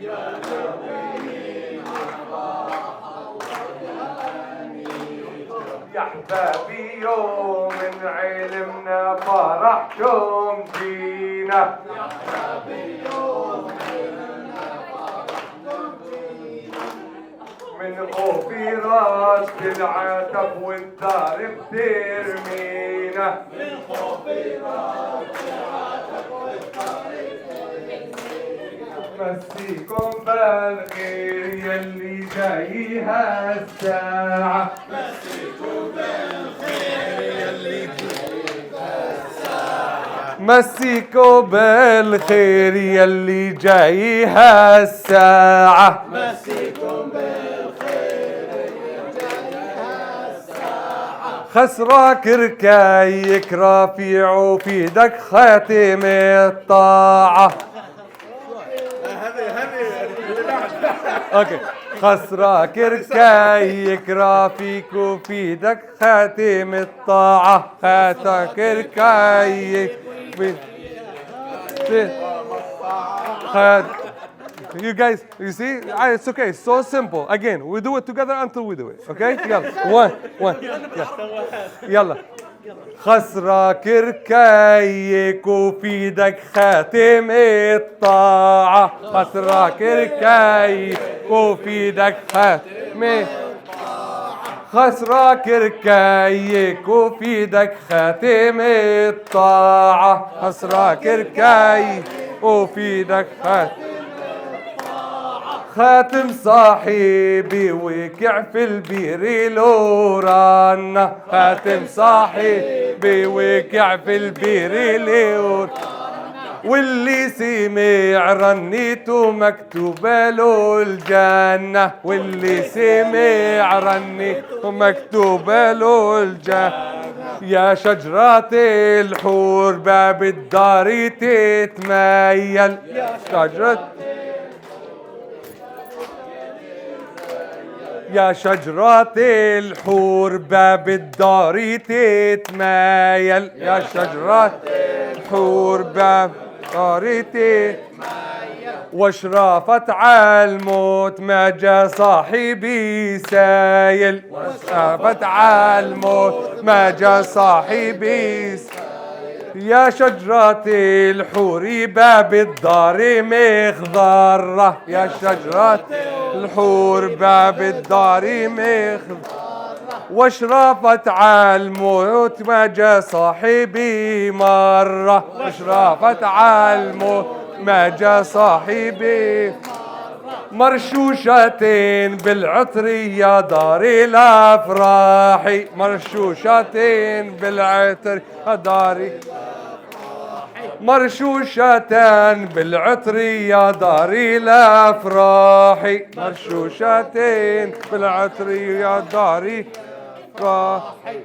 يا ناويين على الفرح الله يهنيكم يا احبابي يوم من علمنا فرحكم جينا يا احبابي يوم من علمنا فرحكم جينا من خوفي راس العتب والدار بترمينا من خوفي راس العتب والدار مسيكم بالخير يلي جاي هالساعة مسيكم بالخير يلي جاي هالساعة مسيكم بالخير يلي جاي هالساعة مسيكم بالخير يلي جاي هالساعة خسراك ركايك رافيع وفي ايدك خاتم الطاعة اوكي خسراك ركايك رافيك وفي ايدك خاتم الطاعة هاتك ركايك You guys, you see, it's okay, it's so simple. Again, we do it together until we do it, okay? يلا, one, يلا. خسرك ركايك وفي ايدك خاتم الطاعة خسرك ركايك وفي ايدك خاتم خسرك ركايك وفي ايدك خاتم الطاعة خسرك ركايك وفي ايدك خاتم صاحبي وقع في البير لورانا خاتم صاحبي وقع في البير لورانا واللي سمع رنيته مكتوبة له الجنة واللي سمع رنيته مكتوبة له الجنة يا شجرة الحور باب الدار تتميل يا شجرة يا شجرة الحور باب الدار تتمايل يا شجرة الحور باب الدار تتمايل واشرافت عالموت ما جا صاحبي سايل واشرافت عالموت ما جا صاحبي سايل يا شجرة الحور باب الدار مخضرة يا شجرة الحور باب الدار مخضرة واشرفت عالموت ما جا صاحبي مرة واشرفت عالموت ما جا صاحبي مرشوشتين بالعطر يا دار الافراح مرشوشتين بالعطر يا دار مرشوشتان بالعطر يا داري الافراحي مرشوشتين بالعطر يا داري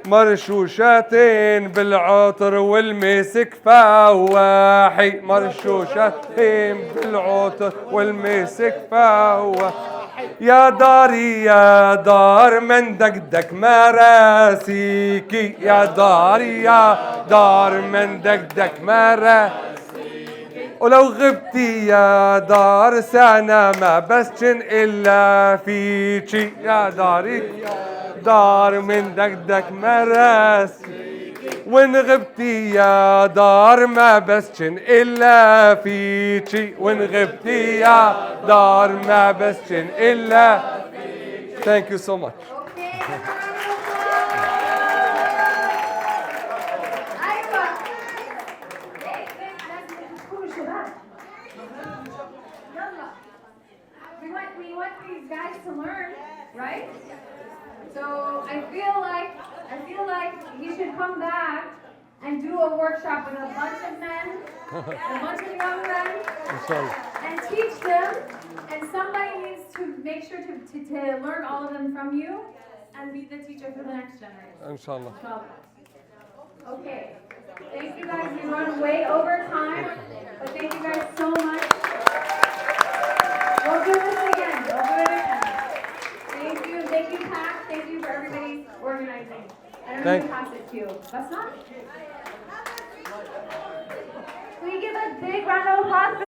مرشوشتين بالعطر والمسك فواحي مرشوشتين بالعطر والمسك فواحي يا داري يا دار من دقدق مراسيكي يا داري يا دار من دقدق مراسيكي ولو غبتي يا دار سنة ما بسجن إلا فيكي يا داري دار من دقدق مراسيكي وإن غبتي يا دار ما بسجن إلا فيكي وإن غبتي يا دار ما بسجن إلا فيكي. Thank you so much. We want these guys to learn, right? So I feel like he should come back and do a workshop with a bunch of men, a bunch of young men, and teach them. And somebody needs to make sure to learn all of them from you and be the teacher for the next generation. Inshallah. Okay. Thank you guys. We run way over time, but thank you guys so much. We'll do this again. We'll do it again. Thank you. Thank you, Pat. Thank you for everybody organizing. I don't know who pass it to you. That's not. Can we give a big round of applause for